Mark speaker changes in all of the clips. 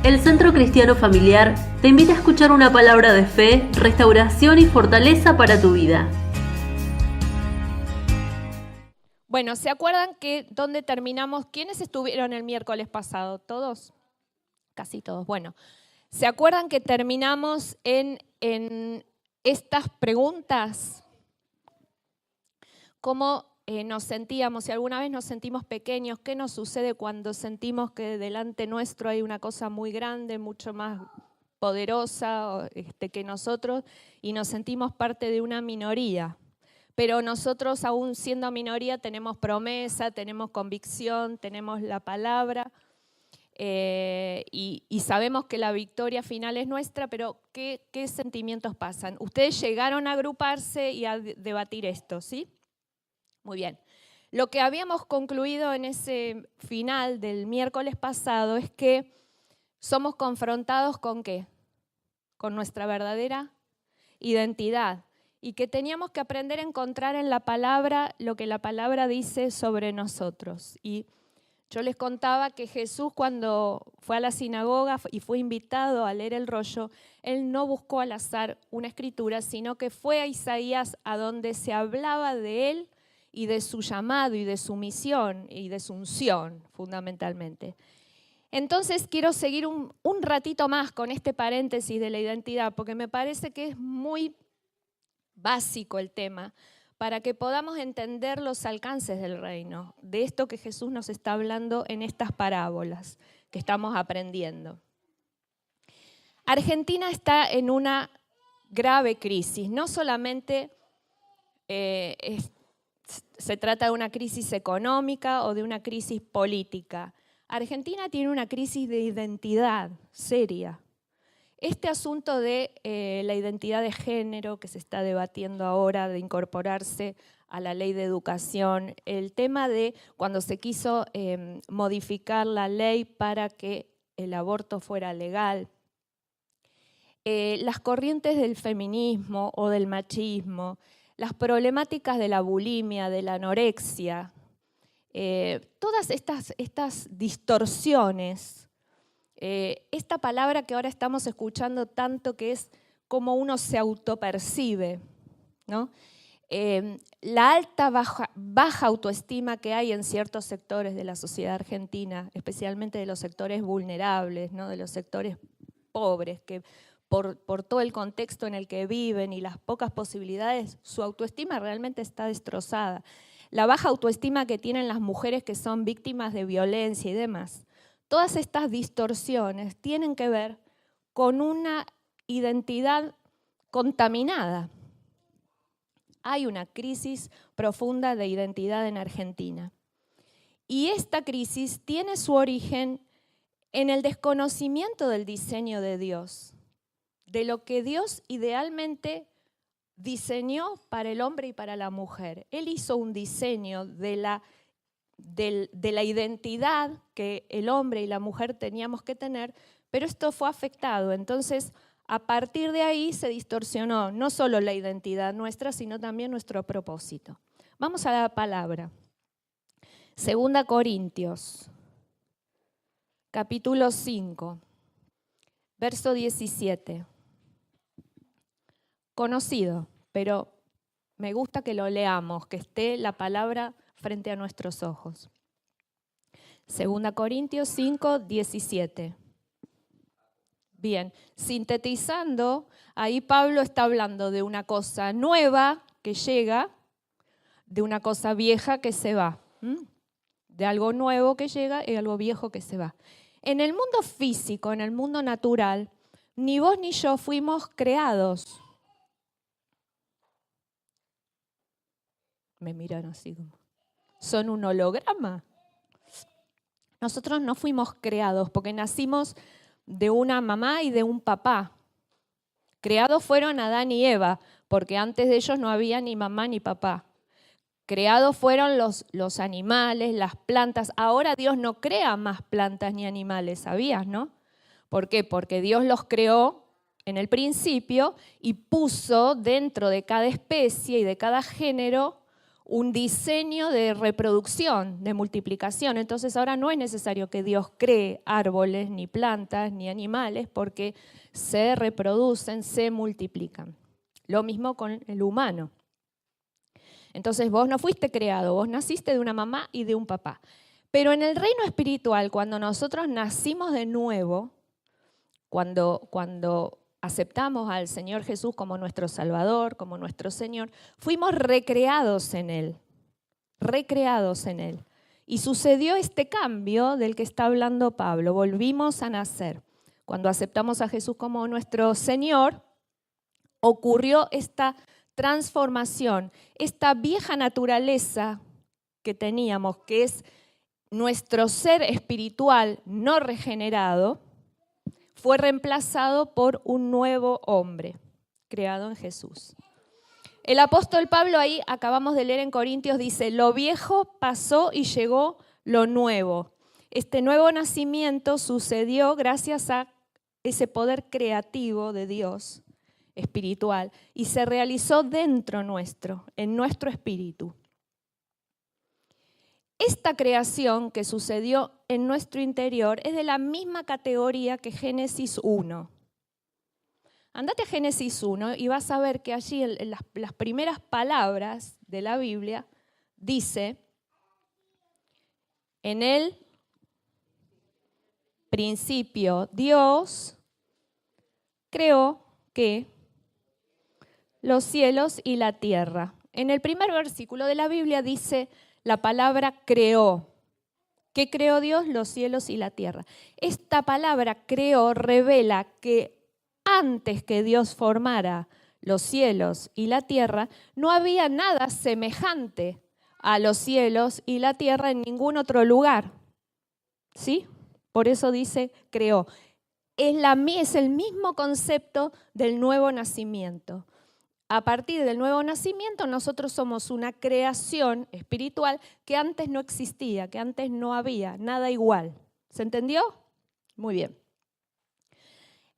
Speaker 1: El Centro Cristiano Familiar te invita a escuchar una palabra de fe, restauración y fortaleza para tu vida.
Speaker 2: Bueno, ¿se acuerdan que dónde terminamos? ¿Quiénes estuvieron el miércoles pasado? ¿Todos? Casi todos. Bueno, ¿se acuerdan que terminamos en estas preguntas? ¿Cómo nos sentíamos? Si alguna vez nos sentimos pequeños, ¿qué nos sucede cuando sentimos que delante nuestro hay una cosa muy grande, mucho más poderosa que nosotros y nos sentimos parte de una minoría? Pero nosotros, aún siendo minoría, tenemos promesa, tenemos convicción, tenemos la palabra y sabemos que la victoria final es nuestra, pero ¿qué sentimientos pasan? Ustedes llegaron a agruparse y a debatir esto, ¿sí? Muy bien. Lo que habíamos concluido en ese final del miércoles pasado es que somos confrontados ¿con qué? Con nuestra verdadera identidad. Y que teníamos que aprender a encontrar en la palabra lo que la palabra dice sobre nosotros. Y yo les contaba que Jesús, cuando fue a la sinagoga y fue invitado a leer el rollo, él no buscó al azar una escritura, sino que fue a Isaías, a donde se hablaba de él y de su llamado y de su misión y de su unción, fundamentalmente. Entonces quiero seguir un ratito más con este paréntesis de la identidad, porque me parece que es muy básico el tema, para que podamos entender los alcances del reino, de esto que Jesús nos está hablando en estas parábolas que estamos aprendiendo. Argentina está en una grave crisis, no solamente se trata de una crisis económica o de una crisis política. Argentina tiene una crisis de identidad seria. Este asunto de la identidad de género que se está debatiendo ahora, de incorporarse a la ley de educación, el tema de cuando se quiso modificar la ley para que el aborto fuera legal, las corrientes del feminismo o del machismo, las problemáticas de la bulimia, de la anorexia, todas estas distorsiones. Esta palabra que ahora estamos escuchando tanto, que es como uno se autopercibe, ¿no? La alta, baja autoestima que hay en ciertos sectores de la sociedad argentina, especialmente de los sectores vulnerables, ¿no? De los sectores pobres, que por todo el contexto en el que viven y las pocas posibilidades, su autoestima realmente está destrozada. La baja autoestima que tienen las mujeres que son víctimas de violencia y demás. Todas estas distorsiones tienen que ver con una identidad contaminada. Hay una crisis profunda de identidad en Argentina. Y esta crisis tiene su origen en el desconocimiento del diseño de Dios, de lo que Dios idealmente diseñó para el hombre y para la mujer. Él hizo un diseño de la identidad que el hombre y la mujer teníamos que tener, pero esto fue afectado. Entonces, a partir de ahí se distorsionó no solo la identidad nuestra, sino también nuestro propósito. Vamos a la palabra. 2 Corintios, capítulo 5, verso 17. Conocido, pero me gusta que lo leamos, que esté la palabra frente a nuestros ojos. 2 Corintios 5, 17. Bien, sintetizando, ahí Pablo está hablando de una cosa nueva que llega, de una cosa vieja que se va, de algo nuevo que llega y algo viejo que se va. En el mundo físico, en el mundo natural, ni vos ni yo fuimos creados. Me miran así como, son un holograma. Nosotros no fuimos creados porque nacimos de una mamá y de un papá. Creados fueron Adán y Eva, porque antes de ellos no había ni mamá ni papá. Creados fueron los animales, las plantas. Ahora Dios no crea más plantas ni animales, ¿sabías, no? ¿Por qué? Porque Dios los creó en el principio y puso dentro de cada especie y de cada género un diseño de reproducción, de multiplicación. Entonces ahora no es necesario que Dios cree árboles, ni plantas, ni animales, porque se reproducen, se multiplican. Lo mismo con el humano. Entonces vos no fuiste creado, vos naciste de una mamá y de un papá. Pero en el reino espiritual, cuando nosotros nacimos de nuevo, cuando aceptamos al Señor Jesús como nuestro Salvador, como nuestro Señor, fuimos recreados en Él, recreados en Él. Y sucedió este cambio del que está hablando Pablo, volvimos a nacer. Cuando aceptamos a Jesús como nuestro Señor, ocurrió esta transformación, esta vieja naturaleza que teníamos, que es nuestro ser espiritual no regenerado, fue reemplazado por un nuevo hombre, creado en Jesús. El apóstol Pablo ahí, acabamos de leer en Corintios, dice, lo viejo pasó y llegó lo nuevo. Este nuevo nacimiento sucedió gracias a ese poder creativo de Dios, espiritual, y se realizó dentro nuestro, en nuestro espíritu. Esta creación que sucedió en nuestro interior es de la misma categoría que Génesis 1. Andate a Génesis 1 y vas a ver que allí en las primeras palabras de la Biblia dice, en el principio Dios creó ¿qué? Los cielos y la tierra. En el primer versículo de la Biblia dice la palabra creó. ¿Qué creó Dios? Los cielos y la tierra. Esta palabra creó revela que antes que Dios formara los cielos y la tierra, no había nada semejante a los cielos y la tierra en ningún otro lugar. ¿Sí? Por eso dice creó. Es el mismo concepto del nuevo nacimiento. A partir del nuevo nacimiento nosotros somos una creación espiritual que antes no existía, que antes no había, nada igual. ¿Se entendió? Muy bien.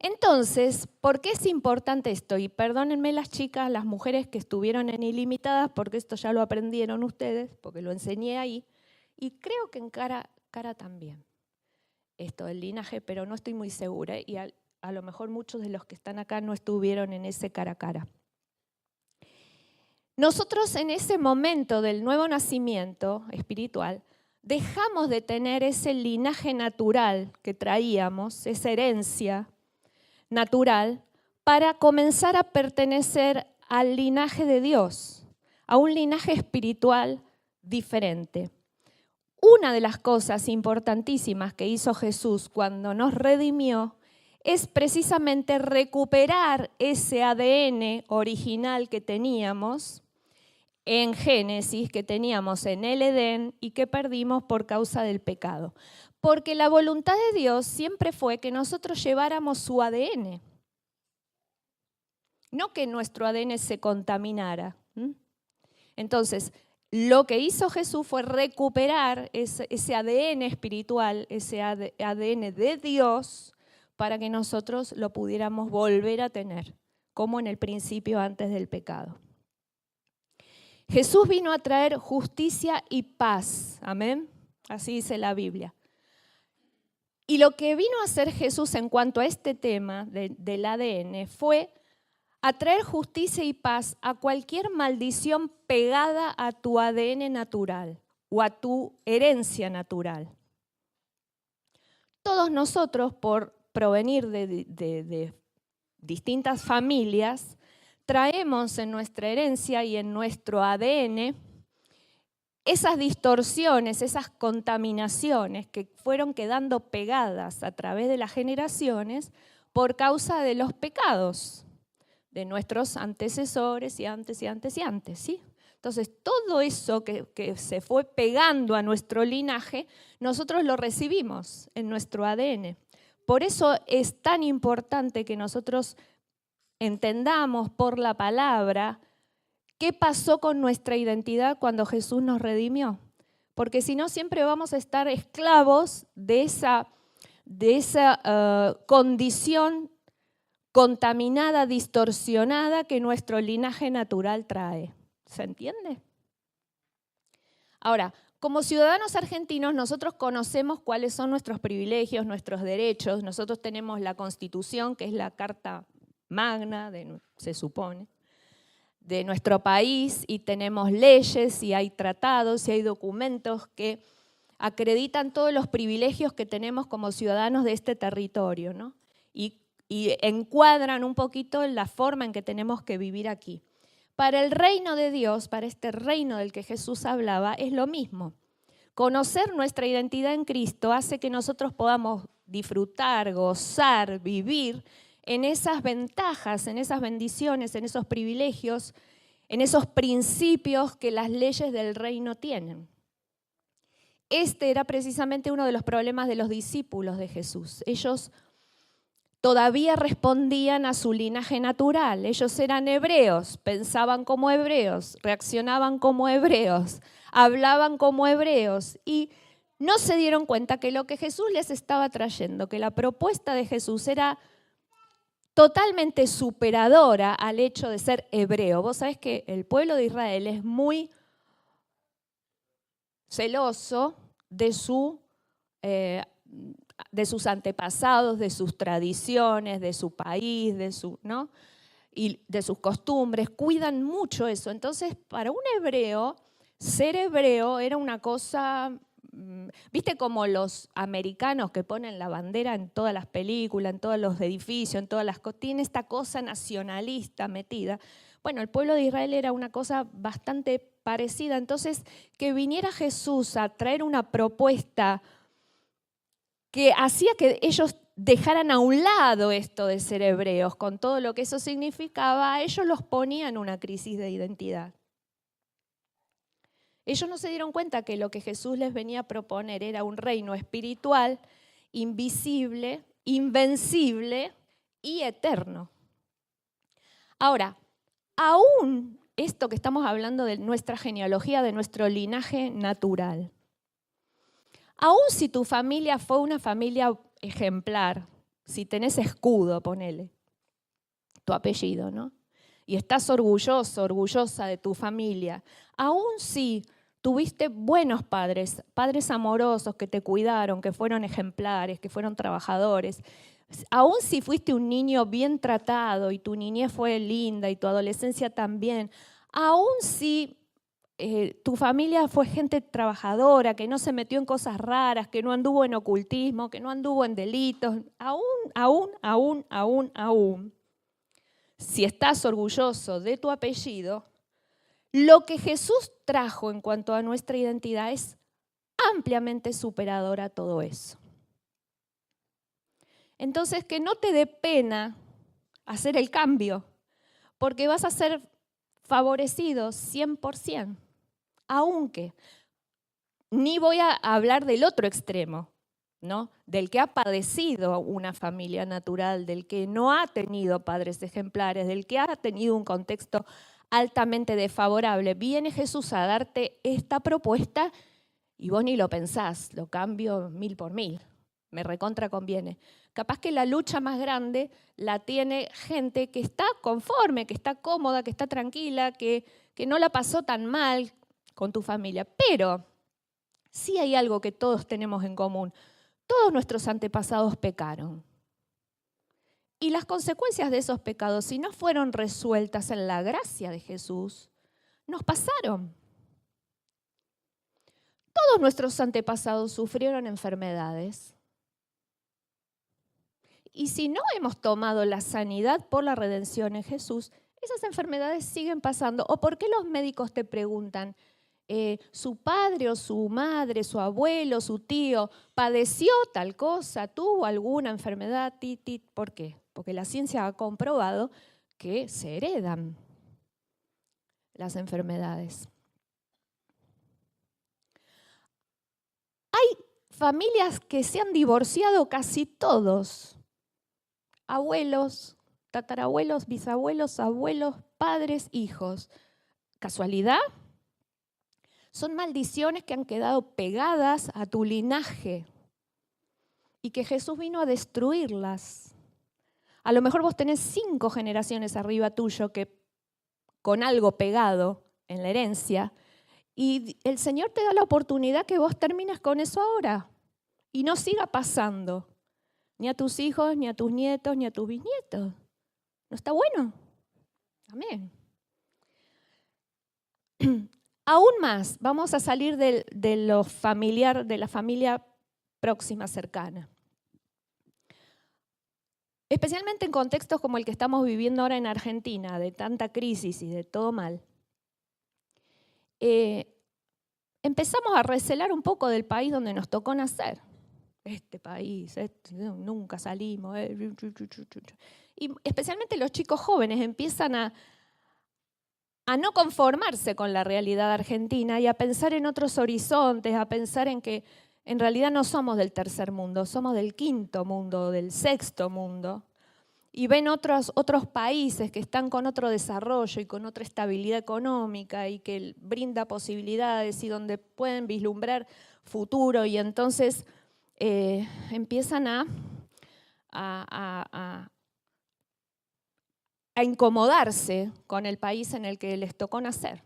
Speaker 2: Entonces, ¿por qué es importante esto? Y perdónenme las chicas, las mujeres que estuvieron en Ilimitadas, porque esto ya lo aprendieron ustedes, porque lo enseñé ahí, y creo que en cara también, esto del linaje, pero no estoy muy segura, y a lo mejor muchos de los que están acá no estuvieron en ese cara a cara. Nosotros en ese momento del nuevo nacimiento espiritual dejamos de tener ese linaje natural que traíamos, esa herencia natural, para comenzar a pertenecer al linaje de Dios, a un linaje espiritual diferente. Una de las cosas importantísimas que hizo Jesús cuando nos redimió es precisamente recuperar ese ADN original que teníamos en Génesis, que teníamos en el Edén y que perdimos por causa del pecado. Porque la voluntad de Dios siempre fue que nosotros lleváramos su ADN, no que nuestro ADN se contaminara. Entonces, lo que hizo Jesús fue recuperar ese ADN espiritual, ese ADN de Dios, para que nosotros lo pudiéramos volver a tener, como en el principio antes del pecado. Jesús vino a traer justicia y paz, amén, así dice la Biblia. Y lo que vino a hacer Jesús en cuanto a este tema del ADN fue a traer justicia y paz a cualquier maldición pegada a tu ADN natural o a tu herencia natural. Todos nosotros, por provenir de distintas familias, traemos en nuestra herencia y en nuestro ADN esas distorsiones, esas contaminaciones que fueron quedando pegadas a través de las generaciones por causa de los pecados de nuestros antecesores y antes, ¿sí? Entonces, todo eso que se fue pegando a nuestro linaje, nosotros lo recibimos en nuestro ADN. Por eso es tan importante que nosotros entendamos por la palabra qué pasó con nuestra identidad cuando Jesús nos redimió. Porque si no, siempre vamos a estar esclavos de esa condición contaminada, distorsionada que nuestro linaje natural trae. ¿Se entiende? Ahora, como ciudadanos argentinos, nosotros conocemos cuáles son nuestros privilegios, nuestros derechos. Nosotros tenemos la Constitución, que es la Carta Magna, se supone, de nuestro país, y tenemos leyes, y hay tratados, y hay documentos que acreditan todos los privilegios que tenemos como ciudadanos de este territorio, ¿no? Y encuadran un poquito la forma en que tenemos que vivir aquí. Para el reino de Dios, para este reino del que Jesús hablaba, es lo mismo. Conocer nuestra identidad en Cristo hace que nosotros podamos disfrutar, gozar, vivir en esas ventajas, en esas bendiciones, en esos privilegios, en esos principios que las leyes del reino tienen. Este era precisamente uno de los problemas de los discípulos de Jesús. Ellos todavía respondían a su linaje natural. Ellos eran hebreos, pensaban como hebreos, reaccionaban como hebreos, hablaban como hebreos y no se dieron cuenta que lo que Jesús les estaba trayendo, que la propuesta de Jesús era totalmente superadora al hecho de ser hebreo. Vos sabés que el pueblo de Israel es muy celoso de sus antepasados, de sus tradiciones, de su país, ¿no? Y de sus costumbres, cuidan mucho eso. Entonces, para un hebreo, ser hebreo era una cosa, viste como los americanos que ponen la bandera en todas las películas, en todos los edificios, en todas las cosas, tiene esta cosa nacionalista metida. Bueno, el pueblo de Israel era una cosa bastante parecida. Entonces, que viniera Jesús a traer una propuesta que hacía que ellos dejaran a un lado esto de ser hebreos, con todo lo que eso significaba, ellos los ponía en una crisis de identidad. Ellos no se dieron cuenta que lo que Jesús les venía a proponer era un reino espiritual, invisible, invencible y eterno. Ahora, aún esto que estamos hablando de nuestra genealogía, de nuestro linaje natural, aún si tu familia fue una familia ejemplar, si tenés escudo, ponele, tu apellido, ¿no? Y estás orgulloso, orgullosa de tu familia, aún si tuviste buenos padres, padres amorosos que te cuidaron, que fueron ejemplares, que fueron trabajadores, aún si fuiste un niño bien tratado y tu niñez fue linda y tu adolescencia también, aún si tu familia fue gente trabajadora, que no se metió en cosas raras, que no anduvo en ocultismo, que no anduvo en delitos, aún, si estás orgulloso de tu apellido, lo que Jesús trajo en cuanto a nuestra identidad es ampliamente superador a todo eso. Entonces, que no te dé pena hacer el cambio, porque vas a ser favorecido 100%, aunque ni voy a hablar del otro extremo, ¿no? Del que ha padecido una familia natural, del que no ha tenido padres ejemplares, del que ha tenido un contexto altamente desfavorable. Viene Jesús a darte esta propuesta y vos ni lo pensás, lo cambio 1000 por 1000, me recontra conviene. Capaz que la lucha más grande la tiene gente que está conforme, que está cómoda, que está tranquila, que no la pasó tan mal con tu familia. Pero sí hay algo que todos tenemos en común. Todos nuestros antepasados pecaron. Y las consecuencias de esos pecados, si no fueron resueltas en la gracia de Jesús, nos pasaron. Todos nuestros antepasados sufrieron enfermedades. Y si no hemos tomado la sanidad por la redención en Jesús, esas enfermedades siguen pasando. ¿O por qué los médicos te preguntan, su padre o su madre, su abuelo, su tío, padeció tal cosa, tuvo alguna enfermedad? ¿Por qué? Porque la ciencia ha comprobado que se heredan las enfermedades. Hay familias que se han divorciado casi todos. Abuelos, tatarabuelos, bisabuelos, abuelos, padres, hijos. ¿Casualidad? Son maldiciones que han quedado pegadas a tu linaje y que Jesús vino a destruirlas. A lo mejor vos tenés 5 generaciones arriba tuyo que con algo pegado en la herencia Y el Señor te da la oportunidad que vos termines con eso ahora y no siga pasando, ni a tus hijos, ni a tus nietos, ni a tus bisnietos. ¿No está bueno? Amén. Aún más, vamos a salir de lo familiar, de la familia próxima, cercana. Especialmente en contextos como el que estamos viviendo ahora en Argentina, de tanta crisis y de todo mal. Empezamos a recelar un poco del país donde nos tocó nacer. Este país, nunca salimos. Y especialmente los chicos jóvenes empiezan a no conformarse con la realidad argentina y a pensar en otros horizontes, a pensar en que en realidad no somos del tercer mundo, somos del quinto mundo, del sexto mundo. Y ven otros países que están con otro desarrollo y con otra estabilidad económica y que brinda posibilidades y donde pueden vislumbrar futuro, y entonces empiezan a incomodarse con el país en el que les tocó nacer.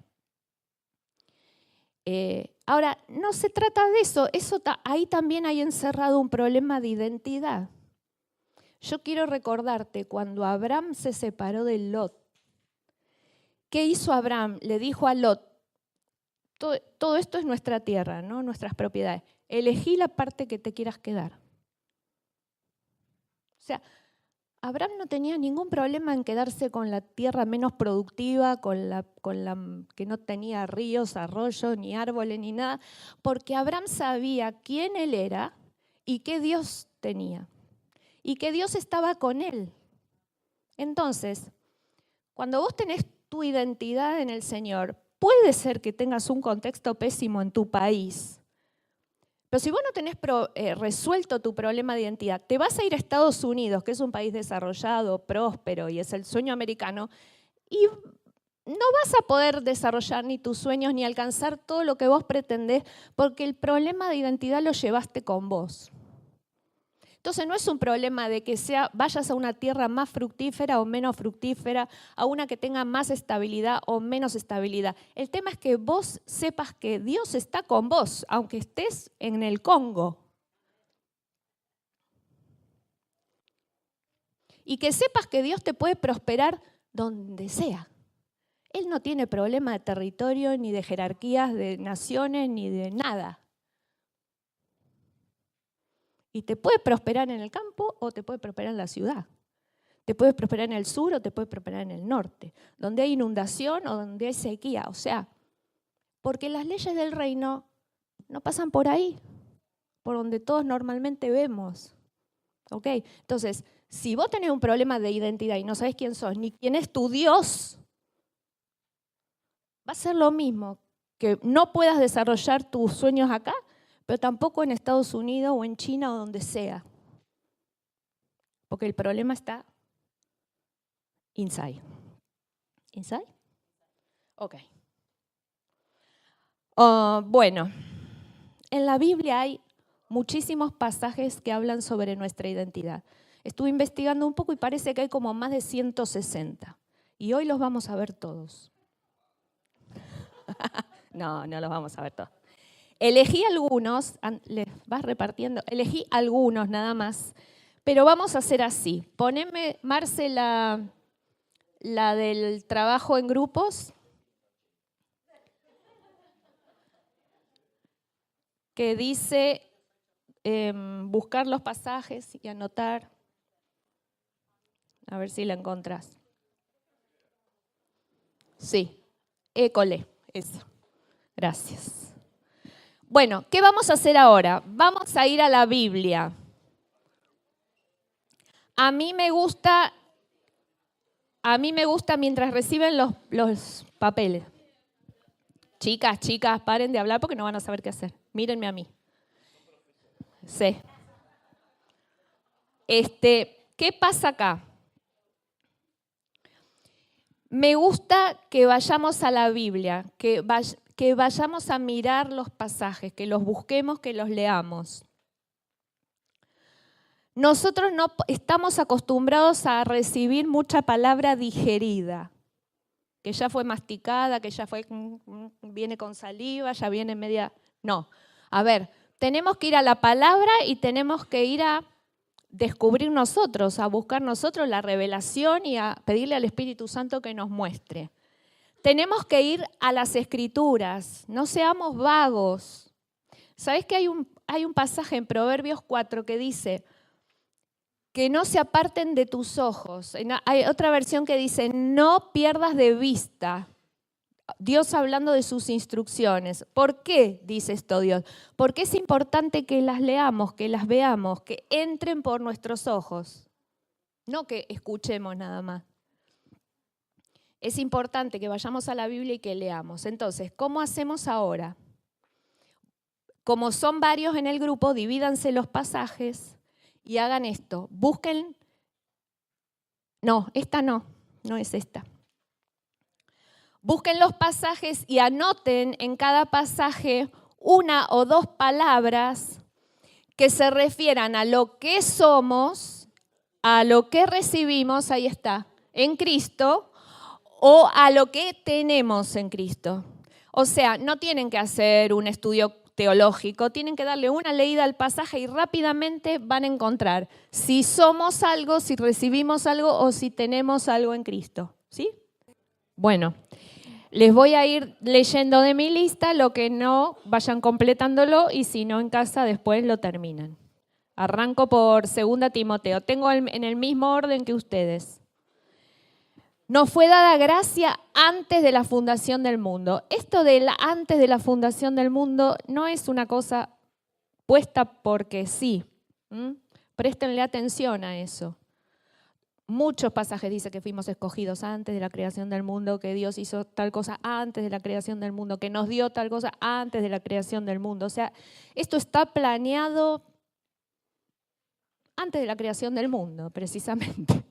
Speaker 2: Ahora, no se trata de eso, ahí también hay encerrado un problema de identidad. Yo quiero recordarte cuando Abraham se separó de Lot. ¿Qué hizo Abraham? Le dijo a Lot, todo esto es nuestra tierra, ¿no? Nuestras propiedades. Elegí la parte que te quieras quedar. O sea, Abraham no tenía ningún problema en quedarse con la tierra menos productiva, con la que no tenía ríos, arroyos, ni árboles, ni nada, porque Abraham sabía quién él era y qué Dios tenía. Y que Dios estaba con él. Entonces, cuando vos tenés tu identidad en el Señor, puede ser que tengas un contexto pésimo en tu país, pero si vos no tenés resuelto tu problema de identidad, te vas a ir a Estados Unidos, que es un país desarrollado, próspero y es el sueño americano, y no vas a poder desarrollar ni tus sueños ni alcanzar todo lo que vos pretendés, porque el problema de identidad lo llevaste con vos. Entonces no es un problema de que vayas a una tierra más fructífera o menos fructífera, a una que tenga más estabilidad o menos estabilidad. El tema es que vos sepas que Dios está con vos, aunque estés en el Congo. Y que sepas que Dios te puede prosperar donde sea. Él no tiene problema de territorio, ni de jerarquías de naciones, ni de nada. Y te puede prosperar en el campo o te puede prosperar en la ciudad. Te puede prosperar en el sur o te puede prosperar en el norte, donde hay inundación o donde hay sequía. O sea, porque las leyes del reino no pasan por ahí, por donde todos normalmente vemos. ¿Ok? Entonces, si vos tenés un problema de identidad y no sabés quién sos ni quién es tu Dios, va a ser lo mismo que no puedas desarrollar tus sueños acá, pero tampoco en Estados Unidos o en China o donde sea. Porque el problema está inside. ¿Inside? Ok. Bueno, en la Biblia hay muchísimos pasajes que hablan sobre nuestra identidad. Estuve investigando un poco y parece que hay como más de 160. Y hoy los vamos a ver todos. No los vamos a ver todos. Elegí algunos, les vas repartiendo, elegí algunos nada más, pero vamos a hacer así. Poneme, Marce, la del trabajo en grupos, que dice buscar los pasajes y anotar. A ver si la encontrás. Sí, école, eso. Gracias. Bueno, ¿qué vamos a hacer ahora? Vamos a ir a la Biblia. A mí me gusta mientras reciben los papeles. Chicas, paren de hablar porque no van a saber qué hacer. Mírenme a mí. Sí. ¿Qué pasa acá? Me gusta que vayamos a la Biblia, que vayamos a mirar los pasajes, que los busquemos, que los leamos. Nosotros no estamos acostumbrados a recibir mucha palabra digerida, ¿ok? que ya fue masticada, que ya viene con saliva, ya viene media... No, a ver, tenemos que ir a la palabra y tenemos que ir a descubrir nosotros, a buscar nosotros la revelación y a pedirle al Espíritu Santo que nos muestre. Tenemos que ir a las Escrituras, no seamos vagos. ¿Sabés que hay un pasaje en Proverbios 4 que dice que no se aparten de tus ojos? Hay otra versión que dice, no pierdas de vista. Dios hablando de sus instrucciones. ¿Por qué dice esto Dios? Porque es importante que las leamos, que las veamos, que entren por nuestros ojos. No que escuchemos nada más. Es importante que vayamos a la Biblia y que leamos. Entonces, ¿cómo hacemos ahora? Como son varios en el grupo, divídanse los pasajes y hagan esto. Busquen. No, esta no es esta. Busquen los pasajes y anoten en cada pasaje una o dos palabras que se refieran a lo que somos, a lo que recibimos, ahí está, en Cristo, o a lo que tenemos en Cristo. O sea, no tienen que hacer un estudio teológico, tienen que darle una leída al pasaje y rápidamente van a encontrar si somos algo, si recibimos algo o si tenemos algo en Cristo. ¿Sí? Bueno, les voy a ir leyendo de mi lista, lo que no, vayan completándolo y si no en casa después lo terminan. Arranco por 2 Timoteo, tengo en el mismo orden que ustedes. Nos fue dada gracia antes de la fundación del mundo. Esto de antes de la fundación del mundo no es una cosa puesta porque sí. Préstenle atención a eso. Muchos pasajes dicen que fuimos escogidos antes de la creación del mundo, que Dios hizo tal cosa antes de la creación del mundo, que nos dio tal cosa antes de la creación del mundo. O sea, esto está planeado antes de la creación del mundo, precisamente.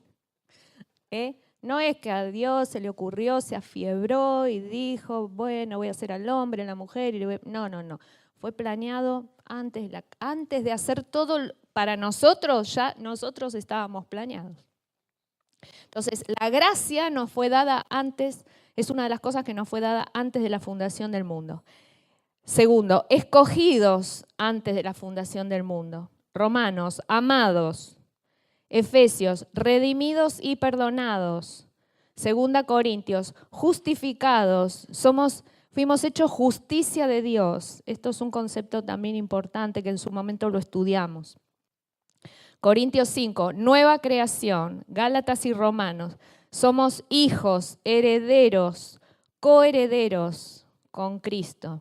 Speaker 2: No es que a Dios se le ocurrió, se afiebró y dijo, bueno, voy a hacer al hombre, a la mujer. No. Fue planeado antes de hacer todo para nosotros, ya nosotros estábamos planeados. Entonces, la gracia nos fue dada antes, es una de las cosas que nos fue dada antes de la fundación del mundo. Segundo, escogidos antes de la fundación del mundo. Romanos, amados. Efesios, redimidos y perdonados. 2 Corintios, justificados. Fuimos hechos justicia de Dios. Esto es un concepto también importante que en su momento lo estudiamos. Corintios 5, nueva creación. Gálatas y Romanos. Somos hijos, herederos, coherederos con Cristo.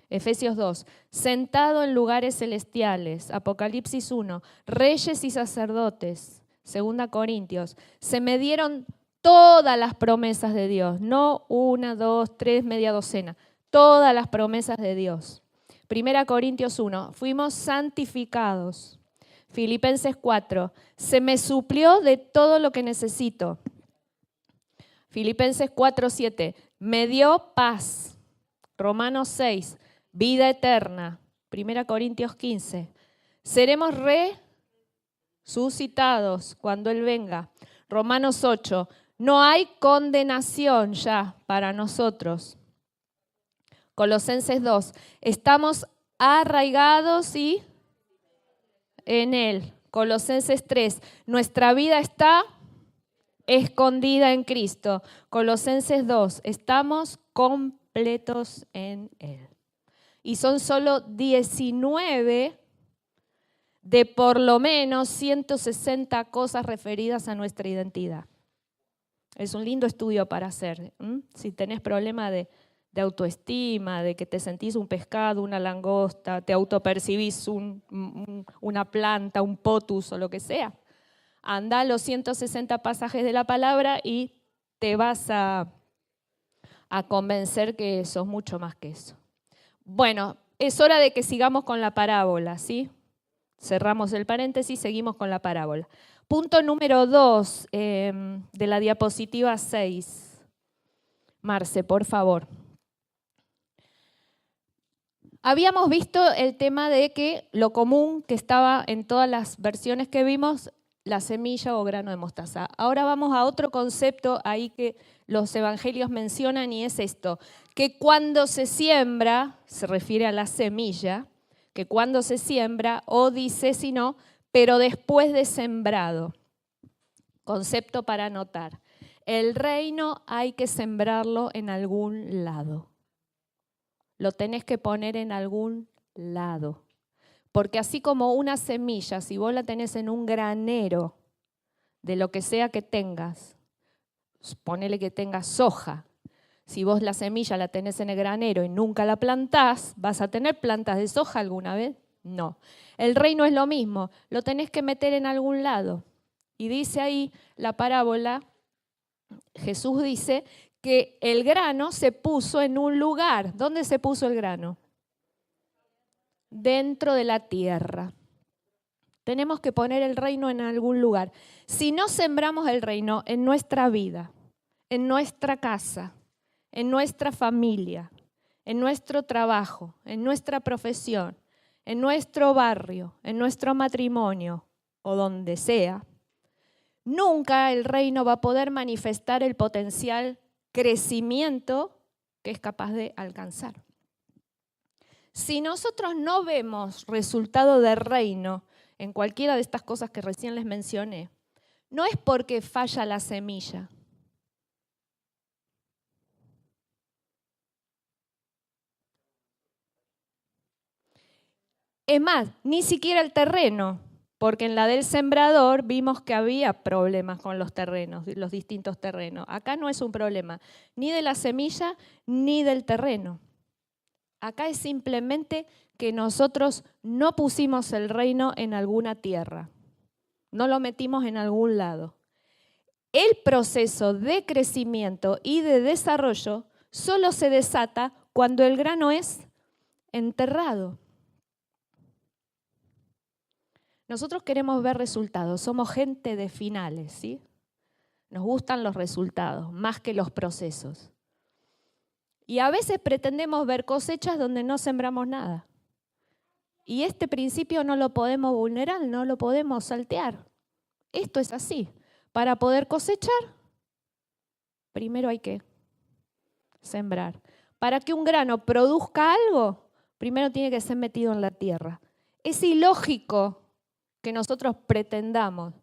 Speaker 2: Efesios 2, sentado en lugares celestiales. Apocalipsis 1, reyes y sacerdotes. 2 Corintios, se me dieron todas las promesas de Dios, no 1, 2, 3, media docena, todas las promesas de Dios. 1 Corintios 1, fuimos santificados. Filipenses 4, se me suplió de todo lo que necesito. Filipenses 4, 7, me dio paz. Romanos 6, vida eterna. 1 Corintios 15, seremos resucitados cuando Él venga. Romanos 8, no hay condenación ya para nosotros. Colosenses 2, estamos arraigados y en Él. Colosenses 3, nuestra vida está escondida en Cristo. Colosenses 2, estamos completos en Él. Y son solo 19 de por lo menos 160 cosas referidas a nuestra identidad. Es un lindo estudio para hacer. Si tenés problema de autoestima, de que te sentís un pescado, una langosta, te autopercibís una planta, un potus o lo que sea, anda a los 160 pasajes de la palabra y te vas a convencer que sos mucho más que eso. Bueno, es hora de que sigamos con la parábola, ¿sí? Cerramos el paréntesis, seguimos con la parábola. Punto número 2 de la diapositiva 6. Marce, por favor. Habíamos visto el tema de que lo común que estaba en todas las versiones que vimos la semilla o grano de mostaza. Ahora vamos a otro concepto ahí que los evangelios mencionan y es esto, que cuando se siembra, se refiere a la semilla, que cuando se siembra, o dice si no, pero después de sembrado. Concepto para anotar. El reino hay que sembrarlo en algún lado. Lo tenés que poner en algún lado. Porque así como una semilla, si vos la tenés en un granero de lo que sea que tengas, ponele que tengas soja, si vos la semilla la tenés en el granero y nunca la plantás, ¿vas a tener plantas de soja alguna vez? No. El reino es lo mismo, lo tenés que meter en algún lado. Y dice ahí la parábola, Jesús dice que el grano se puso en un lugar. ¿Dónde se puso el grano? Dentro de la tierra. Tenemos que poner el reino en algún lugar. Si no sembramos el reino en nuestra vida, en nuestra casa, en nuestra familia, en nuestro trabajo, en nuestra profesión, en nuestro barrio, en nuestro matrimonio o donde sea, nunca el reino va a poder manifestar el potencial crecimiento que es capaz de alcanzar. Si nosotros no vemos resultado de reino en cualquiera de estas cosas que recién les mencioné, no es porque falla la semilla. Es más, ni siquiera el terreno, porque en la del sembrador vimos que había problemas con los terrenos, los distintos terrenos. Acá no es un problema ni de la semilla ni del terreno. Acá es simplemente que nosotros no pusimos el reino en alguna tierra, no lo metimos en algún lado. El proceso de crecimiento y de desarrollo solo se desata cuando el grano es enterrado. Nosotros queremos ver resultados, somos gente de finales, ¿sí? Nos gustan los resultados más que los procesos. Y a veces pretendemos ver cosechas donde no sembramos nada. Y este principio no lo podemos vulnerar, no lo podemos saltear. Esto es así. Para poder cosechar, primero hay que sembrar. Para que un grano produzca algo, primero tiene que ser metido en la tierra. Es ilógico que nosotros pretendamos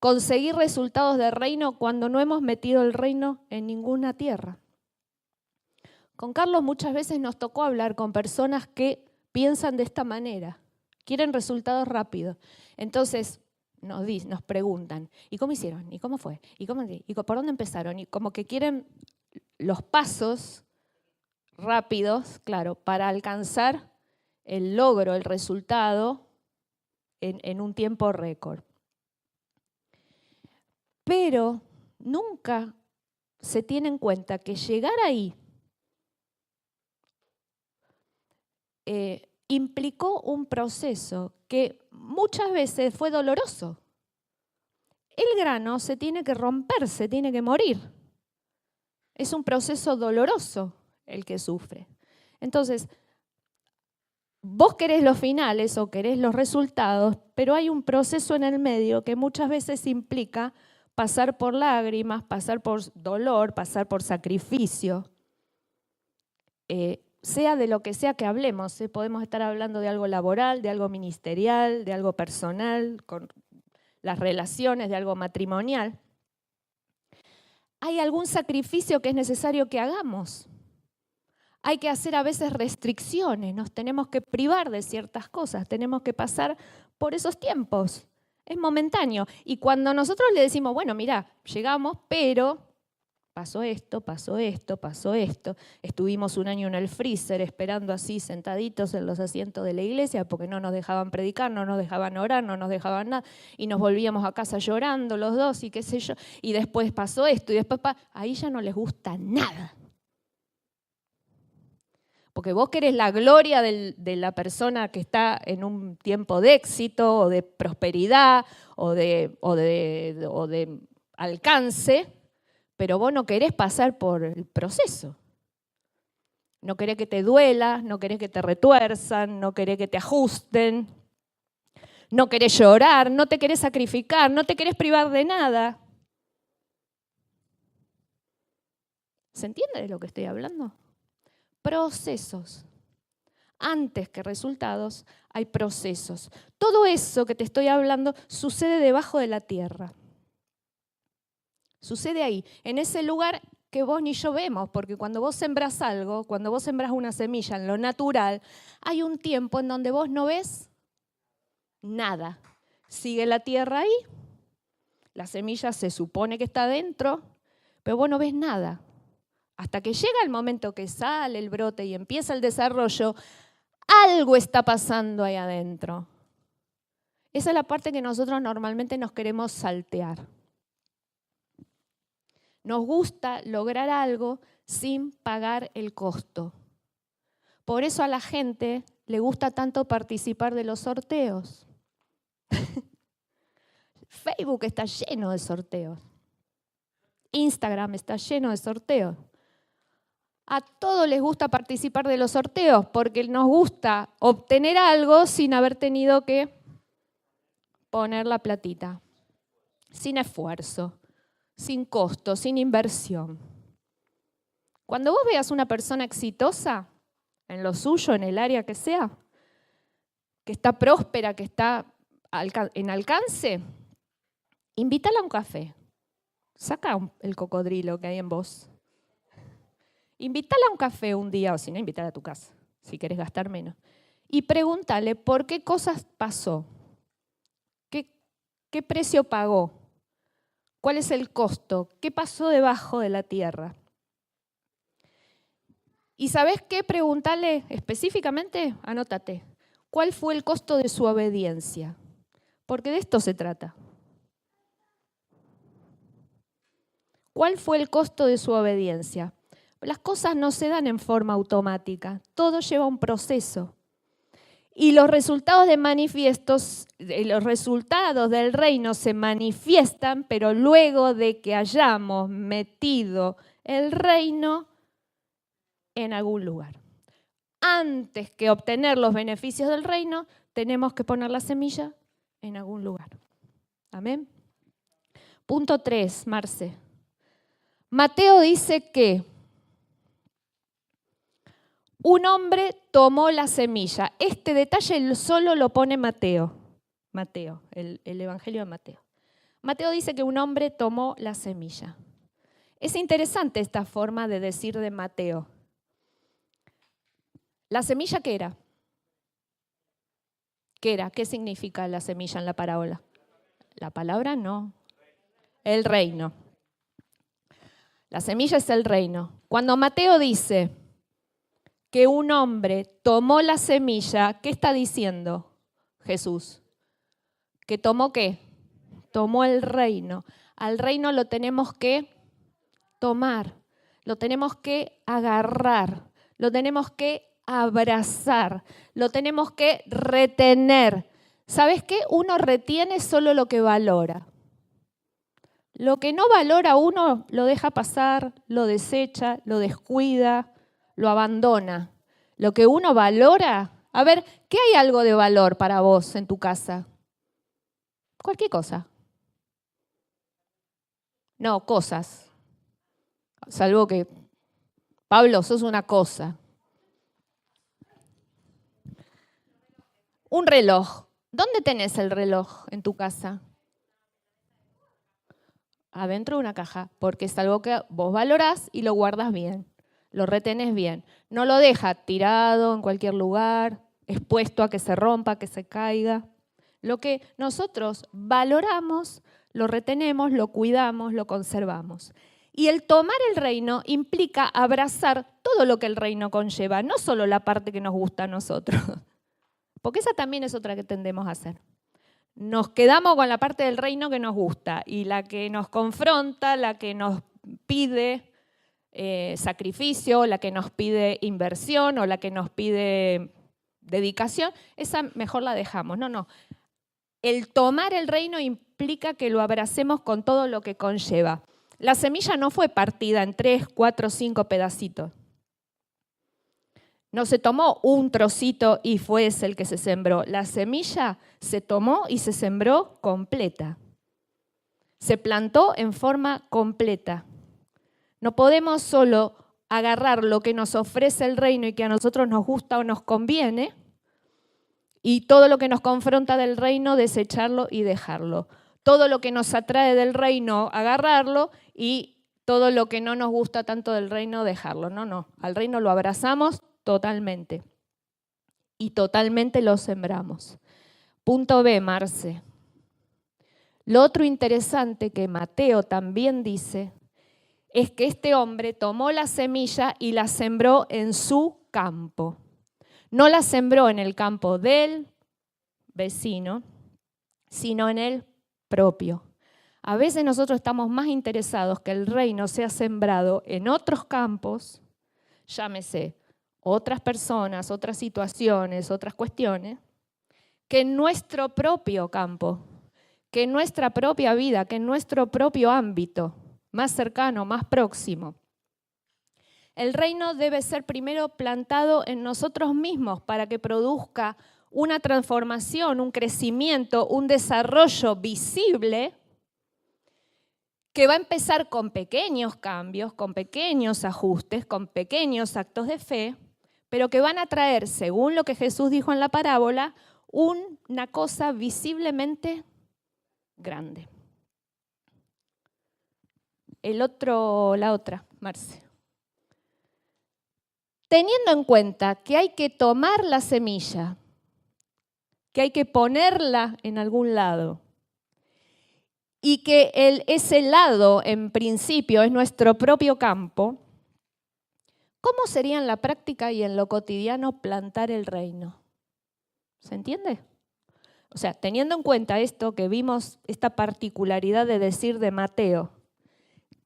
Speaker 2: conseguir resultados de reino cuando no hemos metido el reino en ninguna tierra. Con Carlos muchas veces nos tocó hablar con personas que piensan de esta manera, quieren resultados rápidos. Entonces nos preguntan, ¿y cómo hicieron? ¿Y cómo fue? ¿Y por dónde empezaron? Y como que quieren los pasos rápidos, claro, para alcanzar el logro, el resultado en un tiempo récord. Pero nunca se tiene en cuenta que llegar ahí implicó un proceso que muchas veces fue doloroso. El grano se tiene que romper, se tiene que morir. Es un proceso doloroso el que sufre. Entonces, vos querés los finales o querés los resultados, pero hay un proceso en el medio que muchas veces implica pasar por lágrimas, pasar por dolor, pasar por sacrificio. Sea de lo que sea que hablemos, podemos estar hablando de algo laboral, de algo ministerial, de algo personal, con las relaciones, de algo matrimonial. Hay algún sacrificio que es necesario que hagamos. Hay que hacer a veces restricciones, nos tenemos que privar de ciertas cosas, tenemos que pasar por esos tiempos. Es momentáneo. Y cuando nosotros le decimos, bueno, mira, llegamos, pero pasó esto, pasó esto, pasó esto. Estuvimos un año en el freezer esperando así sentaditos en los asientos de la iglesia porque no nos dejaban predicar, no nos dejaban orar, no nos dejaban nada. Y nos volvíamos a casa llorando los dos y qué sé yo. Y después pasó esto y después ahí ya no les gusta nada. Porque vos querés la gloria de la persona que está en un tiempo de éxito o de prosperidad o de alcance, pero vos no querés pasar por el proceso. No querés que te duela, no querés que te retuerzan, no querés que te ajusten. no querés llorar, no te querés sacrificar, no te querés privar de nada. ¿Se entiende de lo que estoy hablando? Procesos. Antes que resultados, hay procesos. Todo eso que te estoy hablando sucede debajo de la tierra. Sucede ahí, en ese lugar que vos ni yo vemos, porque cuando vos sembrás algo, cuando vos sembrás una semilla en lo natural, hay un tiempo en donde vos no ves nada. Sigue la tierra ahí, la semilla se supone que está adentro, pero vos no ves nada. Hasta que llega el momento que sale el brote y empieza el desarrollo, algo está pasando ahí adentro. Esa es la parte que nosotros normalmente nos queremos saltear. Nos gusta lograr algo sin pagar el costo. Por eso a la gente le gusta tanto participar de los sorteos. Facebook está lleno de sorteos. Instagram está lleno de sorteos. A todos les gusta participar de los sorteos porque nos gusta obtener algo sin haber tenido que poner la platita, sin esfuerzo, sin costo, sin inversión. Cuando vos veas una persona exitosa en lo suyo, en el área que sea, que está próspera, que está en alcance, invítala a un café. Saca el cocodrilo que hay en vos. Invítala a un café un día, o si no, invítala a tu casa, si querés gastar menos. Y pregúntale por qué cosas pasó, qué precio pagó, cuál es el costo, qué pasó debajo de la tierra. ¿Y sabés qué? Pregúntale específicamente, anótate, ¿cuál fue el costo de su obediencia? Porque de esto se trata. ¿Cuál fue el costo de su obediencia? Las cosas no se dan en forma automática, todo lleva un proceso. Y los resultados los resultados del reino se manifiestan, pero luego de que hayamos metido el reino en algún lugar. Antes que obtener los beneficios del reino, tenemos que poner la semilla en algún lugar. Amén. Punto 3, Marce. Mateo dice que un hombre tomó la semilla. Este detalle solo lo pone Mateo. El Evangelio de Mateo. Mateo dice que un hombre tomó la semilla. Es interesante esta forma de decir de Mateo. ¿La semilla qué era? ¿Qué era? ¿Qué significa la semilla en la parábola? La palabra no. El reino. La semilla es el reino. Cuando Mateo dice que un hombre tomó la semilla, ¿qué está diciendo Jesús? ¿Que tomó qué? Tomó el reino. Al reino lo tenemos que tomar, lo tenemos que agarrar, lo tenemos que abrazar, lo tenemos que retener. ¿Sabes qué? Uno retiene solo lo que valora. Lo que no valora uno lo deja pasar, lo desecha, lo descuida, lo abandona. Lo que uno valora, a ver, ¿qué hay algo de valor para vos en tu casa? Cualquier cosa. No, cosas. Salvo que, Pablo, sos una cosa. Un reloj. ¿Dónde tenés el reloj en tu casa? Adentro de una caja, porque es algo que vos valorás y lo guardas bien, lo retenés bien. No lo dejas tirado en cualquier lugar, expuesto a que se rompa, que se caiga. Lo que nosotros valoramos, lo retenemos, lo cuidamos, lo conservamos. Y el tomar el reino implica abrazar todo lo que el reino conlleva, no solo la parte que nos gusta a nosotros, porque esa también es otra que tendemos a hacer. Nos quedamos con la parte del reino que nos gusta y la que nos confronta, la que nos pide sacrificio, la que nos pide inversión o la que nos pide dedicación, esa mejor la dejamos. No. El tomar el reino implica que lo abracemos con todo lo que conlleva. La semilla no fue partida en 3, 4, 5 pedacitos. No se tomó un trocito y fue ese el que se sembró. La semilla se tomó y se sembró completa. Se plantó en forma completa. No podemos solo agarrar lo que nos ofrece el reino y que a nosotros nos gusta o nos conviene, y todo lo que nos confronta del reino, desecharlo y dejarlo. Todo lo que nos atrae del reino, agarrarlo, y todo lo que no nos gusta tanto del reino, dejarlo. No, al reino lo abrazamos totalmente. Y totalmente lo sembramos. Punto B, Marce. Lo otro interesante que Mateo también dice es que este hombre tomó la semilla y la sembró en su campo. No la sembró en el campo del vecino, sino en el propio. A veces nosotros estamos más interesados que el reino sea sembrado en otros campos, llámese otras personas, otras situaciones, otras cuestiones, que en nuestro propio campo, que en nuestra propia vida, que en nuestro propio ámbito más cercano, más próximo. El reino debe ser primero plantado en nosotros mismos para que produzca una transformación, un crecimiento, un desarrollo visible que va a empezar con pequeños cambios, con pequeños ajustes, con pequeños actos de fe, pero que van a traer, según lo que Jesús dijo en la parábola, una cosa visiblemente grande. La otra, Marce. Teniendo en cuenta que hay que tomar la semilla, que hay que ponerla en algún lado, y que ese lado, en principio, es nuestro propio campo, ¿cómo sería en la práctica y en lo cotidiano plantar el reino? ¿Se entiende? O sea, teniendo en cuenta esto que vimos, esta particularidad de decir de Mateo,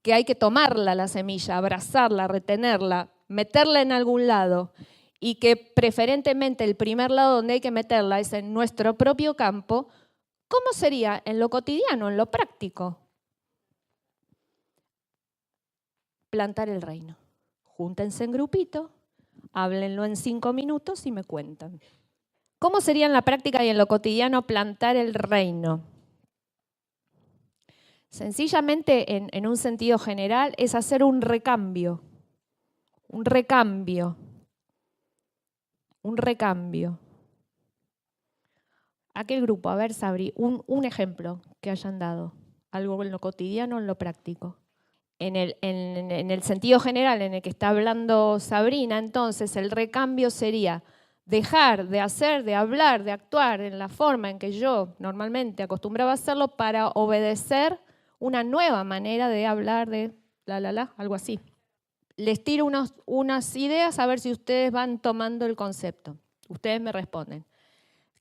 Speaker 2: que hay que tomarla la semilla, abrazarla, retenerla, meterla en algún lado, y que preferentemente el primer lado donde hay que meterla es en nuestro propio campo, ¿cómo sería en lo cotidiano, en lo práctico? Plantar el reino. Júntense en grupito, háblenlo en 5 minutos y me cuentan. ¿Cómo sería en la práctica y en lo cotidiano plantar el reino? Sencillamente, en un sentido general, es hacer un recambio. Un recambio. Un recambio. Aquel grupo, a ver, Sabri, un ejemplo que hayan dado. Algo en lo cotidiano, en lo práctico. En el sentido general en el que está hablando Sabrina, entonces el recambio sería dejar de hacer, de hablar, de actuar en la forma en que yo normalmente acostumbraba a hacerlo para obedecer una nueva manera de hablar, de algo así. Les tiro unas ideas a ver si ustedes van tomando el concepto. Ustedes me responden.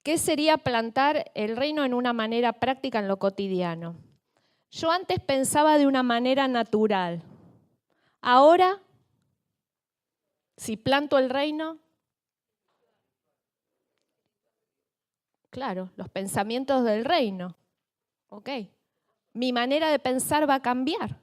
Speaker 2: ¿Qué sería plantar el reino en una manera práctica en lo cotidiano? Yo antes pensaba de una manera natural. Ahora, si planto el reino, claro, los pensamientos del reino. Ok. Mi manera de pensar va a cambiar.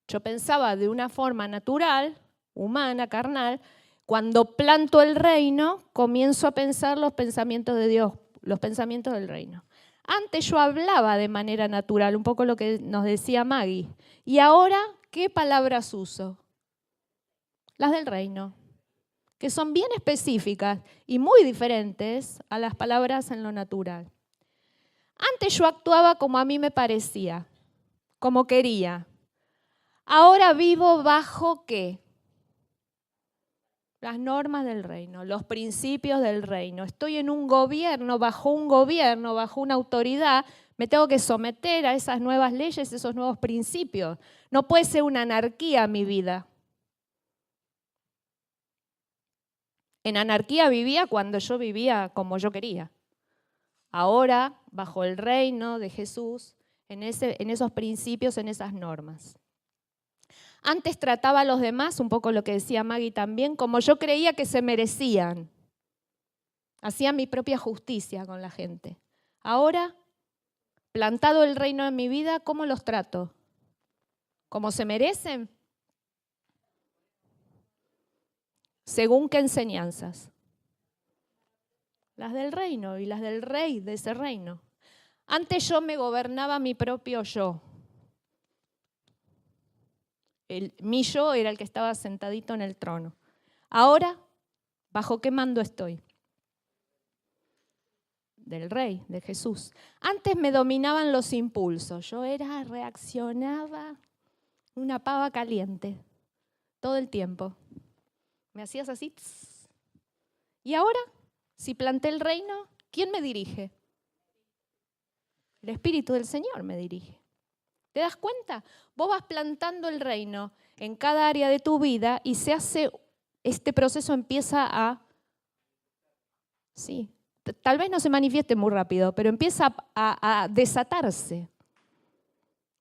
Speaker 2: Yo pensaba de una forma natural, humana, carnal. Cuando planto el reino, comienzo a pensar los pensamientos de Dios, los pensamientos del reino. Antes yo hablaba de manera natural, un poco lo que nos decía Maggie. Y ahora, ¿qué palabras uso? Las del reino, que son bien específicas y muy diferentes a las palabras en lo natural. Antes yo actuaba como a mí me parecía, como quería. Ahora vivo bajo ¿qué? Las normas del reino, los principios del reino. Estoy en un gobierno, bajo una autoridad, me tengo que someter a esas nuevas leyes, esos nuevos principios. No puede ser una anarquía mi vida. En anarquía vivía cuando yo vivía como yo quería. Ahora, bajo el reino de Jesús, en esos principios, en esas normas. Antes trataba a los demás, un poco lo que decía Maggie también, como yo creía que se merecían. Hacía mi propia justicia con la gente. Ahora, plantado el reino en mi vida, ¿cómo los trato? ¿Cómo se merecen? ¿Según qué enseñanzas? Las del reino y las del rey de ese reino. Antes yo me gobernaba mi propio yo. Mi yo era el que estaba sentadito en el trono. Ahora, ¿bajo qué mando estoy? Del rey, de Jesús. Antes me dominaban los impulsos. Yo reaccionaba una pava caliente todo el tiempo. Me hacías así. Tss. Y ahora, si planté el reino, ¿quién me dirige? El Espíritu del Señor me dirige. ¿Te das cuenta? Vos vas plantando el reino en cada área de tu vida y este proceso empieza a, sí, tal vez no se manifieste muy rápido, pero empieza a desatarse.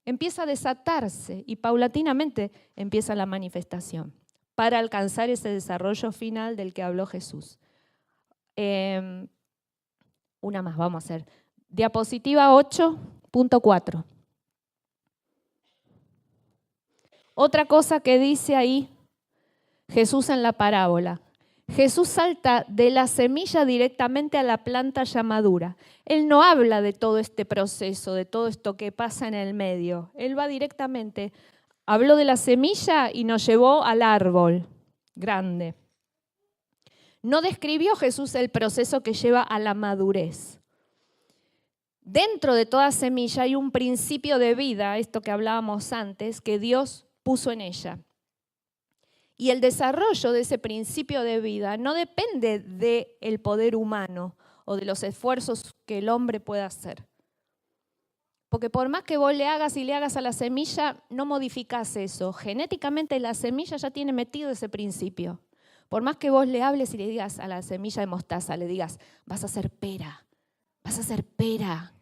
Speaker 2: Empieza a desatarse y paulatinamente empieza la manifestación para alcanzar ese desarrollo final del que habló Jesús. Una más, vamos a hacer. Diapositiva 8.4. Otra cosa que dice ahí Jesús en la parábola. Jesús salta de la semilla directamente a la planta ya madura. Él no habla de todo este proceso, de todo esto que pasa en el medio. Él va directamente, habló de la semilla y nos llevó al árbol grande. No describió Jesús el proceso que lleva a la madurez. Dentro de toda semilla hay un principio de vida, esto que hablábamos antes, que Dios puso en ella. Y el desarrollo de ese principio de vida no depende del poder humano o de los esfuerzos que el hombre pueda hacer. Porque por más que vos le hagas y le hagas a la semilla, no modificás eso. Genéticamente la semilla ya tiene metido ese principio. Por más que vos le hables y le digas a la semilla de mostaza, le digas, vas a ser pera,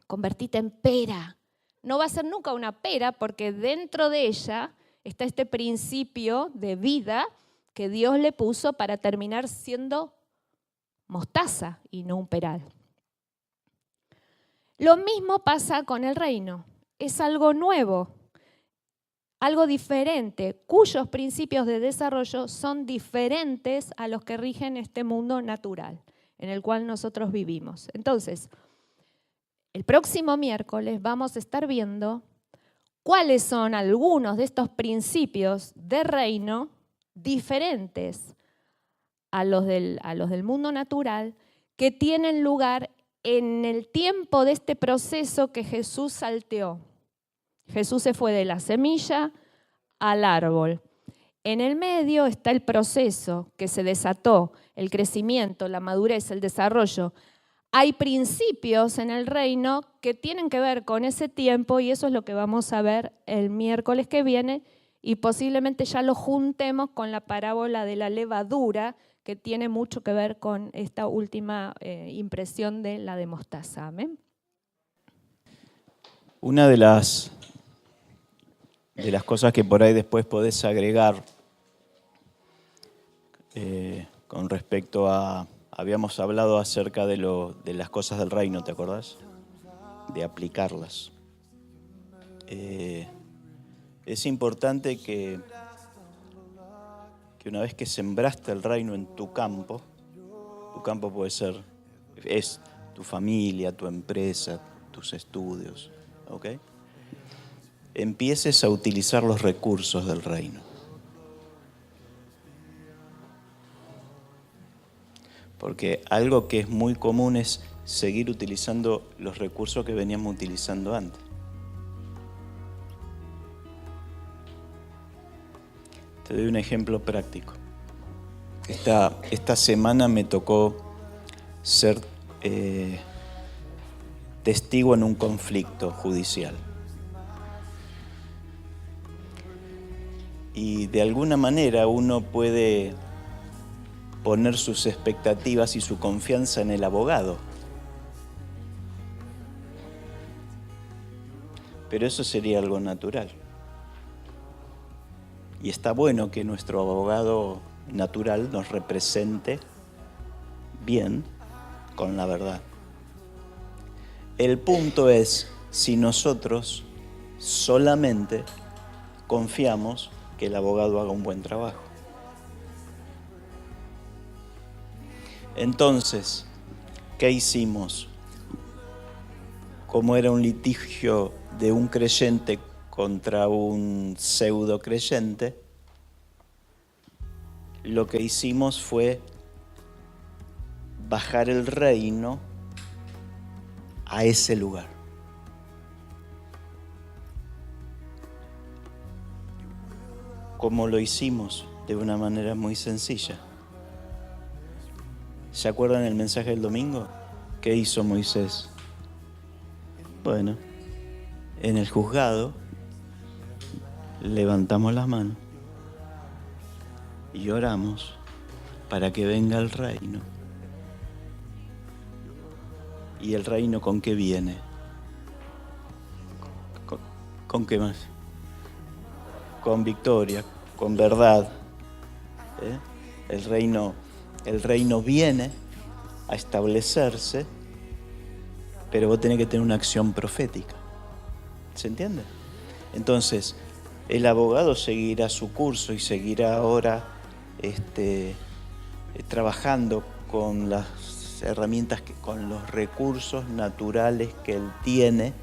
Speaker 2: convertite en pera. No va a ser nunca una pera porque dentro de ella está este principio de vida que Dios le puso para terminar siendo mostaza y no un peral. Lo mismo pasa con el reino. Es algo nuevo, algo diferente, cuyos principios de desarrollo son diferentes a los que rigen este mundo natural en el cual nosotros vivimos. Entonces, el próximo miércoles vamos a estar viendo cuáles son algunos de estos principios de reino diferentes a los del mundo natural que tienen lugar en el tiempo de este proceso que Jesús salteó. Jesús se fue de la semilla al árbol. En el medio está el proceso que se desató, el crecimiento, la madurez, el desarrollo. Hay principios en el reino que tienen que ver con ese tiempo y eso es lo que vamos a ver el miércoles que viene y posiblemente ya lo juntemos con la parábola de la levadura que tiene mucho que ver con esta última impresión de la de mostaza. ¿Amén?
Speaker 3: Una de las cosas que por ahí después podés agregar con respecto a... Habíamos hablado acerca de las cosas del reino, ¿te acordás? De aplicarlas. Es importante que una vez que sembraste el reino en tu campo puede ser, es tu familia, tu empresa, tus estudios, ¿ok? Empieces a utilizar los recursos del reino. Porque algo que es muy común es seguir utilizando los recursos que veníamos utilizando antes. Te doy un ejemplo práctico. Esta semana me tocó ser testigo en un conflicto judicial. Y de alguna manera uno puede poner sus expectativas y su confianza en el abogado. Pero eso sería algo natural. Y está bueno que nuestro abogado natural nos represente bien con la verdad. El punto es si nosotros solamente confiamos que el abogado haga un buen trabajo. Entonces, ¿qué hicimos? Como era un litigio de un creyente contra un pseudo creyente, lo que hicimos fue bajar el reino a ese lugar. ¿Cómo lo hicimos? De una manera muy sencilla. ¿Se acuerdan el mensaje del domingo? ¿Qué hizo Moisés? Bueno, en el juzgado levantamos las manos y oramos para que venga el reino. ¿Y el reino con qué viene? ¿Con qué más? Con victoria, con verdad. El reino viene a establecerse, pero vos tenés que tener una acción profética. ¿Se entiende? Entonces, el abogado seguirá su curso y seguirá ahora trabajando con las herramientas, con los recursos naturales que él tiene,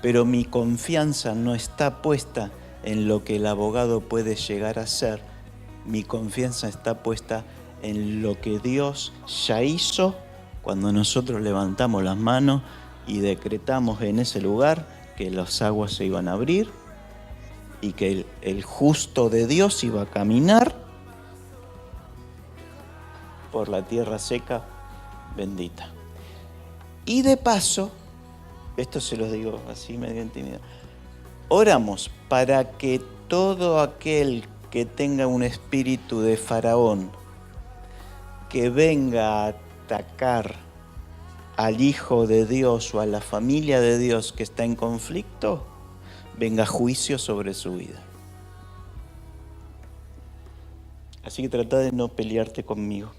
Speaker 3: pero mi confianza no está puesta en lo que el abogado puede llegar a ser. Mi confianza está puesta en lo que Dios ya hizo cuando nosotros levantamos las manos y decretamos en ese lugar que las aguas se iban a abrir y que el justo de Dios iba a caminar por la tierra seca bendita. Y de paso, esto se los digo así medio intimidado, oramos para que todo aquel que tenga un espíritu de faraón que venga a atacar al Hijo de Dios o a la familia de Dios que está en conflicto, venga juicio sobre su vida. Así que trata de no pelearte conmigo.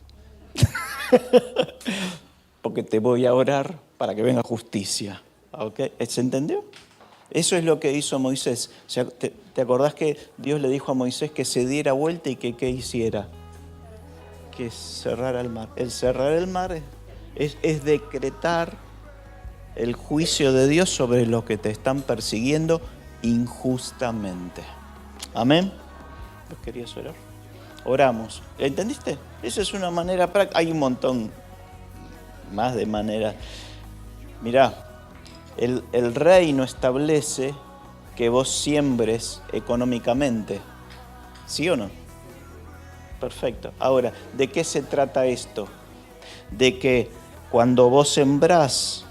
Speaker 3: Porque te voy a orar para que venga justicia. ¿Okay? ¿Se entendió? Eso es lo que hizo Moisés. ¿Te acordás que Dios le dijo a Moisés que se diera vuelta y que qué hiciera? Que cerrara el mar. El cerrar el mar es decretar el juicio de Dios sobre los que te están persiguiendo injustamente. Amén. ¿Vos querías orar? Oramos. ¿Entendiste? Esa es una manera práctica. Hay un montón más de maneras. Mirá, el reino establece que vos siembres económicamente. ¿Sí o no? Perfecto. Ahora, ¿de qué se trata esto? De que cuando vos sembrás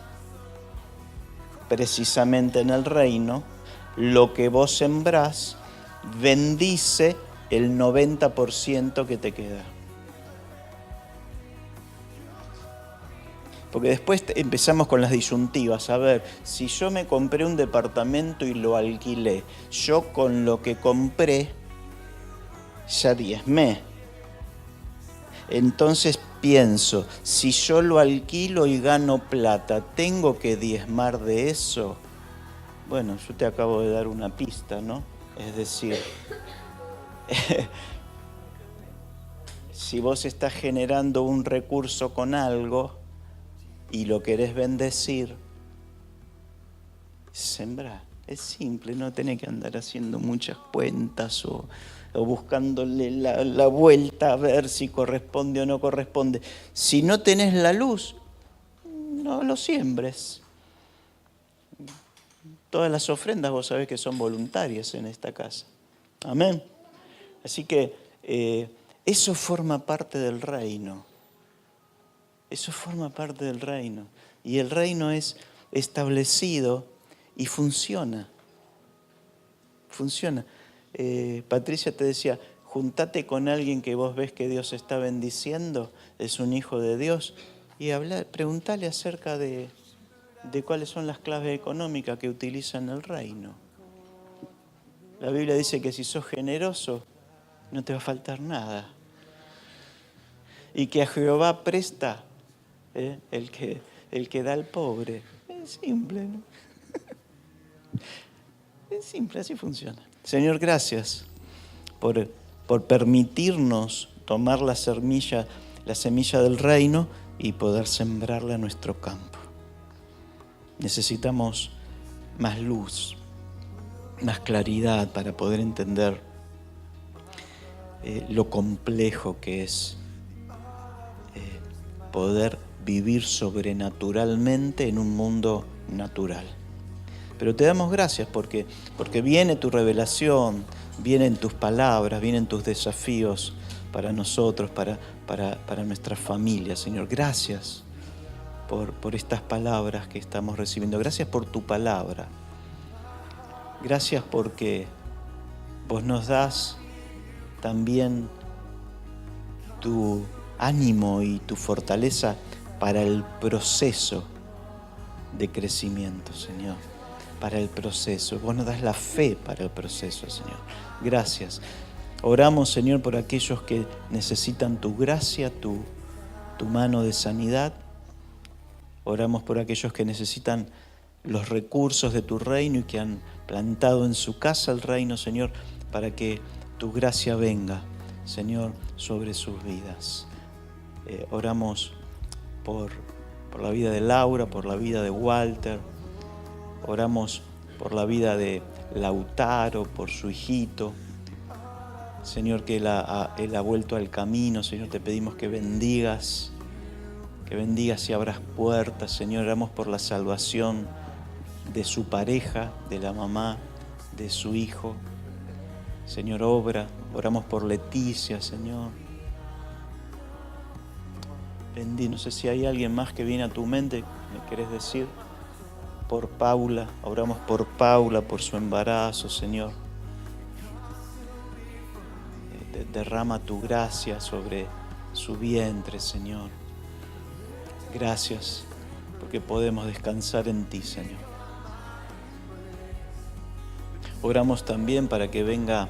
Speaker 3: precisamente en el reino, lo que vos sembrás bendice el 90% que te queda. Porque después empezamos con las disyuntivas. A ver, si yo me compré un departamento y lo alquilé, yo con lo que compré ya diezmé. Entonces pienso, si yo lo alquilo y gano plata, ¿tengo que diezmar de eso? Bueno, yo te acabo de dar una pista, ¿no? Es decir, si vos estás generando un recurso con algo y lo querés bendecir, sembrá. Es simple, no tenés que andar haciendo muchas cuentas o buscándole la vuelta a ver si corresponde o no corresponde. Si no tenés la luz, no lo siembres. Todas las ofrendas vos sabés que son voluntarias en esta casa. Amén. Así que eso forma parte del reino. Eso forma parte del reino. Y el reino es establecido y funciona. Funciona. Patricia te decía, juntate con alguien que vos ves que Dios está bendiciendo, es un hijo de Dios, y preguntale acerca de cuáles son las claves económicas que utilizan el reino. La Biblia dice que si sos generoso, no te va a faltar nada. Y que a Jehová presta el que da al pobre. Es simple, ¿no? Es simple, así funciona. Señor, gracias por permitirnos tomar la semilla la semilla del reino y poder sembrarla en nuestro campo. Necesitamos más luz, más claridad para poder entender lo complejo que es poder vivir sobrenaturalmente en un mundo natural. Pero te damos gracias porque viene tu revelación, vienen tus palabras, vienen tus desafíos para nosotros, para nuestra familia, Señor. Gracias por estas palabras que estamos recibiendo. Gracias por tu palabra. Gracias porque vos nos das también tu ánimo y tu fortaleza para el proceso de crecimiento, Señor. Para el proceso. Vos nos das la fe para el proceso, Señor. Gracias. Oramos, Señor, por aquellos que necesitan tu gracia, tu mano de sanidad. Oramos por aquellos que necesitan los recursos de tu reino y que han plantado en su casa el reino, Señor, para que tu gracia venga, Señor, sobre sus vidas. Oramos por la vida de Laura, por la vida de Walter. Oramos por la vida de Lautaro, por su hijito. Señor, que él ha vuelto al camino. Señor, te pedimos que bendigas y abras puertas. Señor, oramos por la salvación de su pareja, de la mamá, de su hijo. Señor, oramos por Leticia, Señor. No sé si hay alguien más que viene a tu mente, ¿me querés decir? Por Paula, oramos por Paula, por su embarazo, Señor. Derrama tu gracia sobre su vientre, Señor. Gracias, porque podemos descansar en ti, Señor. Oramos también para que venga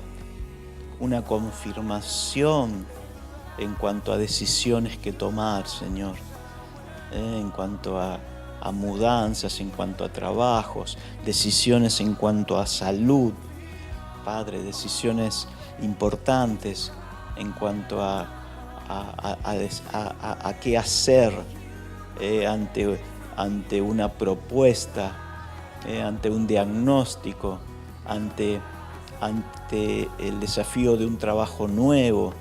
Speaker 3: una confirmación en cuanto a decisiones que tomar, Señor. En cuanto a mudanzas, en cuanto a trabajos, decisiones en cuanto a salud, Padre, decisiones importantes en cuanto a qué hacer ante una propuesta, ante un diagnóstico, ante el desafío de un trabajo nuevo,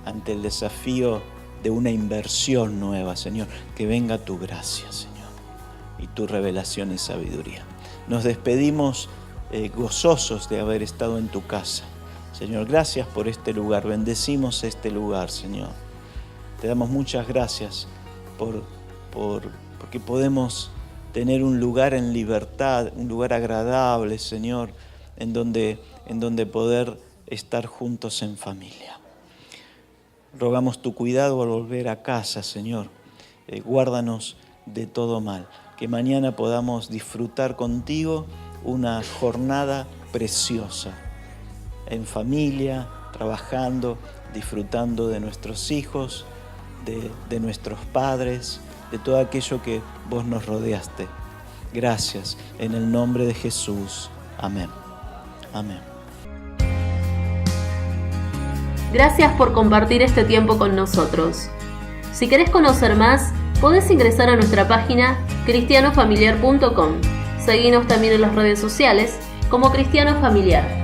Speaker 3: ante el desafío de una inversión nueva, Señor. Que venga tu gracia, Señor, y tu revelación y sabiduría. Nos despedimos gozosos de haber estado en tu casa. Señor, gracias por este lugar. Bendecimos este lugar, Señor. Te damos muchas gracias porque podemos tener un lugar en libertad, un lugar agradable, Señor, en donde poder estar juntos en familia. Rogamos tu cuidado al volver a casa, Señor. Guárdanos de todo mal. Que mañana podamos disfrutar contigo una jornada preciosa. En familia, trabajando, disfrutando de nuestros hijos, de nuestros padres, de todo aquello que vos nos rodeaste. Gracias. En el nombre de Jesús. Amén. Amén.
Speaker 1: Gracias por compartir este tiempo con nosotros. Si querés conocer más, podés ingresar a nuestra página cristianofamiliar.com. Seguinos también en las redes sociales como Cristiano Familiar.